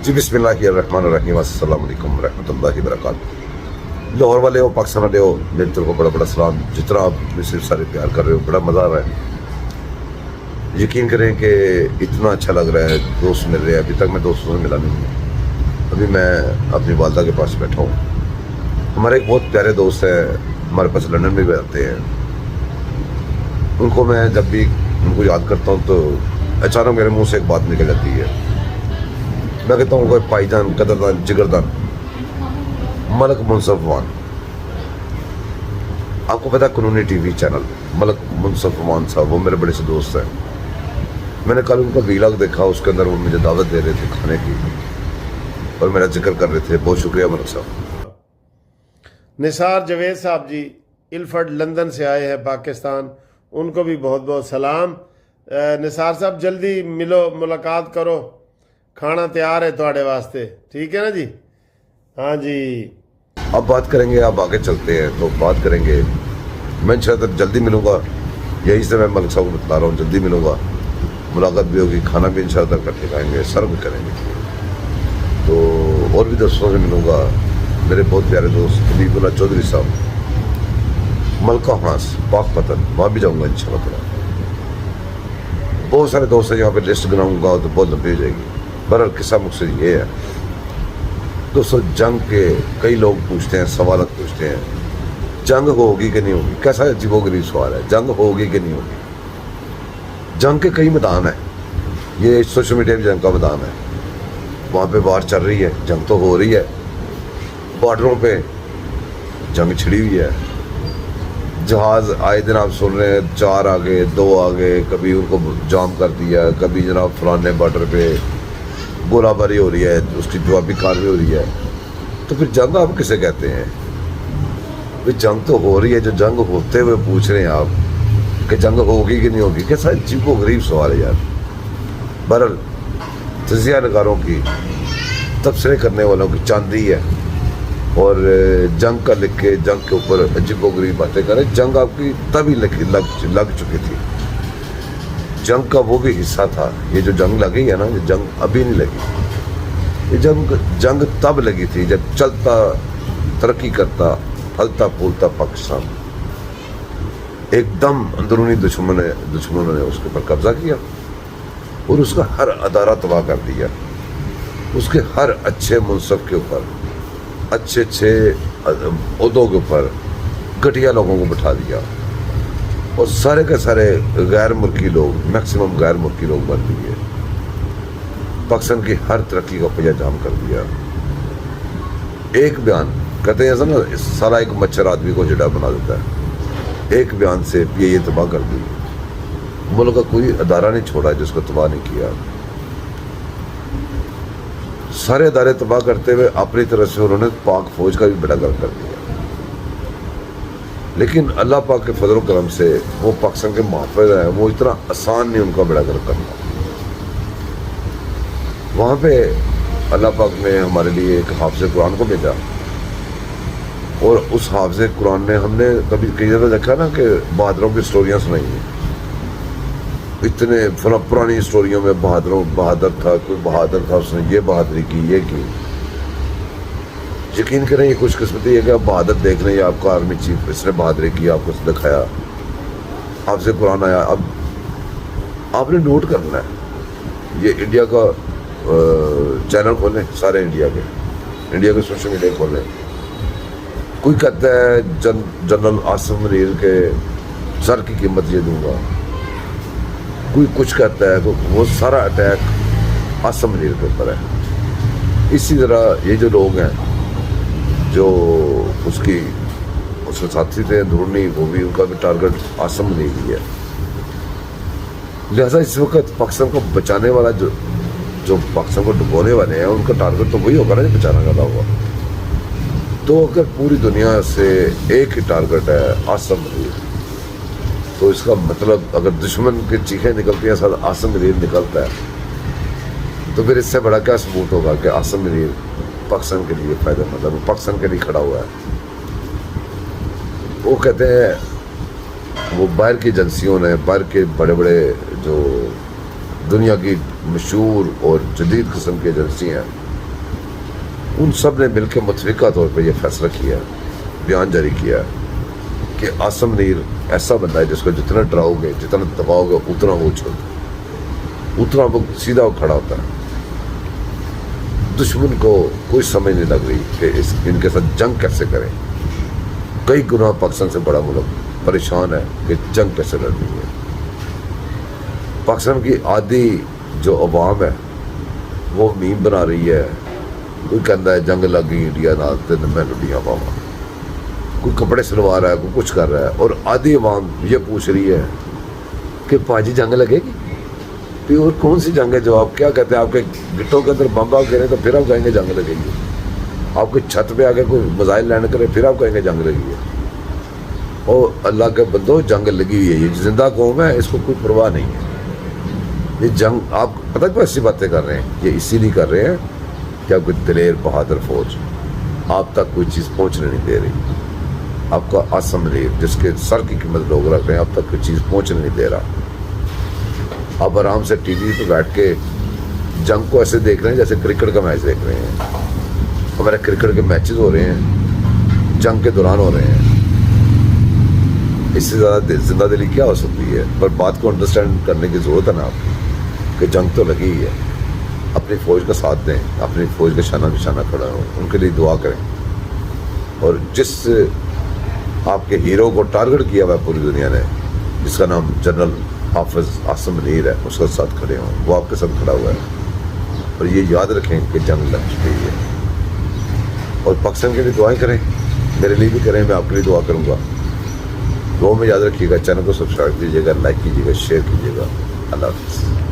जी बिस्मिल्लाहिर्रहमानिर्रहीम अस्सलाम वालेकुम रहमतुल्लाहि वबरकातुहू। लाहौर वाले हो, पाकिस्तान वाले हो, मेरी तरफ को बड़ा बड़ा सलाम। जितना आप मुझसे सारे प्यार कर रहे हो, बड़ा मज़ा आ रहा है। यकीन करें कि इतना अच्छा लग रहा है, दोस्त मिल रहे हैं। अभी तक मैं दोस्तों से मिला नहीं हूँ। अभी मैं अपनी वालदा के पास बैठा हूँ। हमारे एक बहुत प्यारे दोस्त हैं, हमारे पास लंदन में भी आते हैं। उनको मैं जब भी उनको याद करता हूँ तो अचानक मेरे मुंह से एक बात निकल जाती है। मैं कहता हूँ कोई भाईजान, कदरदान, जिगरदान, मलक मुनसफवान। आपको पता है कानूनी टीवी चैनल, मलक मुनसफवान साहब वो मेरे बड़े से दोस्त हैं। मैंने कल उनका वीलॉग देखा, उसके अंदर वो मुझे दावत दे रहे थे खाने की और मेरा जिक्र कर रहे थे। बहुत शुक्रिया मलक साहब। निसार जवेद साहब जी इल्फर्ड लंदन से आए हैं पाकिस्तान, उनको भी बहुत बहुत सलाम। निसार साहब जल्दी मिलो, मुलाकात करो, खाना तैयार है थोड़े वास्ते, ठीक है ना जी? हाँ जी। अब बात करेंगे, आप आगे चलते हैं तो बात करेंगे। मैं इंशाअल्लाह जल्दी मिलूँगा, यही से मैं मलक साहब को बता रहा हूँ, जल्दी मिलूँगा, मुलाकात भी होगी, खाना भी इंशाअल्लाह इकट्ठे खाएंगे, सर्व भी करेंगे। तो और भी दोस्तों से मिलूँगा, मेरे बहुत प्यारे दोस्त हबीबुल्लाह चौधरी साहब, मलका हांस, पाक पतन, वहाँ भी जाऊँगा इंशाअल्लाह। बहुत सारे दोस्त हैं, यहाँ पे लिस्ट गिनाऊँगा तो बहुत लंबी हो जाएगी। बहरहाल किस्सा मुझसे ये है दोस्तों, जंग के कई लोग पूछते हैं, सवाल पूछते हैं, जंग होगी कि नहीं होगी। कैसा अजीबोगरीब सवाल है, जंग होगी कि नहीं होगी। जंग के कई मैदान हैं, ये सोशल मीडिया भी जंग का मैदान है। वहाँ पे वार चल रही है, जंग तो हो रही है। बॉर्डरों पे जंग छिड़ी हुई है। जहाज आए दिन आप सुन रहे हैं, 4 आगे 2 आगे, कभी उनको जाम कर दिया, कभी जनाब फलाने बॉर्डर पे गोलाबारी हो रही है, उसकी जवाबी कार्रवाई हो रही है। तो फिर जंग आप किसे कहते हैं? भाई जंग तो हो रही है, जो जंग होते हुए पूछ रहे हैं आप कि जंग होगी कि नहीं होगी। कैसा अजीबो गरीब सवाल है यार। बहरहाल तजिया नगारों की, तबसरे करने वालों की चांदी है और जंग का लिख के जंग के ऊपर अजीबो गरीब बातें करें। जंग आपकी तभी लग चुकी थी। जंग का वो भी हिस्सा था। ये जो जंग लगी है ना, ये जंग अभी नहीं लगी। ये जंग तब लगी थी जब चलता, तरक्की करता, फलता फूलता पाकिस्तान एकदम अंदरूनी दुश्मनों ने उसके ऊपर कब्जा किया और उसका हर अदारा तबाह कर दिया। उसके हर अच्छे मुनसब के ऊपर, अच्छे ओहदों के ऊपर घटिया लोगों को बिठा दिया और सारे के सारे गैर मुल्की लोग, मैक्सिमम गैर मुल्की लोग बन दिए। पाकिस्तान की हर तरक्की का पहिया जाम कर दिया। एक बयान कहते हैं ना, सारा एक मच्छर आदमी को जिड़ा बना देता है। एक बयान से ये तबाह कर दी। मुल्क का कोई अदारा नहीं छोड़ा जिसको तबाह नहीं किया। सारे अदारे तबाह करते हुए अपनी तरफ से उन्होंने पाक फौज का भी बेड़ा गर्क कर दिया। लेकिन अल्लाह पाक के फजल करम से वो पाकिस्तान के मुहाफ़िज़ हैं, वो इतना आसान नहीं उनका बेड़ा गर्क करना। वहाँ पे अल्लाह पाक ने हमारे लिए एक हाफ़िज़ कुरान को भेजा और उस हाफ़िज़ कुरान ने, हमने कभी कई जगह देखा ना कि बहादुरों की स्टोरियाँ सुनाई हैं। इतने पुरानी स्टोरियों में बहादुर था, कोई बहादुर था, उसने ये बहादुरी की, ये की। यकीन करें ये खुशकिस्मती है कि आप बहादुर देख रहे हैं, आपका आर्मी चीफ इसने बहादुरी की, आपको दिखाया, आपसे कुरान आया। अब आपने नोट करना है, ये इंडिया का चैनल खोलें, सारे इंडिया के सोशल मीडिया खोलें। कोई कहता है जनरल आसिम मुनीर के सर की कीमत ये दूंगा, कोई कुछ कहता है, तो वो सारा अटैक आसिम मुनीर के ऊपर है। इसी तरह ये जो लोग हैं जो उसके साथी थे अंदरूनी, वो भी, उनका भी टारगेट आसिम मुनीर ही है। लिहाजा इस वक्त पाकिस्तान को बचाने वाला जो पाकिस्तान को डुबोने वाले हैं, उनका टारगेट तो वही होगा ना जो बचाने वाला होगा। तो अगर पूरी दुनिया से एक ही टारगेट है आसिम मुनीर, तो इसका मतलब अगर दुश्मन की चीखें निकलती हैं, साथ आसिम मुनीर निकलता है, तो फिर इससे बड़ा क्या सबूत होगा कि आसिम मुनीर पाकिस्तान के लिए फायदेमंद है, पाकिस्तान के लिए खड़ा हुआ है। वो कहते हैं वो बाहर की एजेंसियों ने, बाहर के बड़े बड़े जो दुनिया की मशहूर और जदीद किस्म की एजेंसी हैं, उन सब ने मिलकर मुतफिका तौर पर यह फैसला किया, बयान जारी किया कि आसम मीर ऐसा बंदा है जिसको जितना डराओगे, जितना दबाओगे, उतना वो उतना वो सीधा खड़ा होता है। दुश्मन को कोई समझ नहीं लग रही कि इनके साथ जंग कैसे करें। कई गुना पाकिस्तान से बड़ा मुल्क परेशान है कि जंग कैसे लड़नी है। पाकिस्तान की आधी जो अवाम है वो मीम बना रही है, कोई कहता है जंग लग गई इंडिया नाल ते मैं लुटियां पावा, कोई कपड़े सिलवा रहा है, कोई कुछ कर रहा है, और आधी अवाम ये पूछ रही है कि पाजी जंग लगेगी। फिर और कौन सी जंग है जो आप क्या कहते हैं, आपके गिट्टों के अंदर बम आप गिरे तो फिर आप कहेंगे जंग लगेगी, आपके छत पे आके कोई मिसाइल लैंड करे फिर आप कहेंगे जंग लगी है। और अल्लाह के बंदो जंग लगी हुई है, ये जिंदा कौम है, इसको कोई परवाह नहीं है। ये जंग आप पता क्यों ऐसी बातें कर रहे हैं, ये इसीलिए कर रहे हैं कि आपकी दिलेर बहादुर फौज आप तक कोई चीज़ पहुँचने नहीं दे रही। आपका आसम मीर जिसके सर की कीमत लोग रख रहे हैं, अब तक कोई चीज़ पहुँचने नहीं दे रहा। आप आराम से टीवी पे बैठ के जंग को ऐसे देख रहे हैं जैसे क्रिकेट का मैच देख रहे हैं। हमारे क्रिकेट के मैचेस हो रहे हैं, जंग के दौरान हो रहे हैं। इससे ज़्यादा जिंदा दिली क्या हो सकती है। पर बात को अंडरस्टैंड करने की ज़रूरत है ना आपको कि जंग तो लगी ही है। अपनी फ़ौज का साथ दें, अपनी फ़ौज का शाना निशाना खड़ा हो, उनके लिए दुआ करें। और जिस आपके हीरो को टारगेट किया हुआ है पूरी दुनिया ने, जिसका नाम जनरल हाफिज आसम मीर है, उसके साथ खड़े हों, वो आपके साथ खड़ा हुआ है। और ये याद रखें कि जंग लग चुकी है। और पाकिस्तान के लिए दुआएं करें, मेरे लिए भी करें, मैं आपके लिए दुआ करूँगा। दुआ में याद रखिएगा, चैनल को सब्सक्राइब कीजिएगा, लाइक कीजिएगा, शेयर कीजिएगा। अल्लाह हाफ़िज़।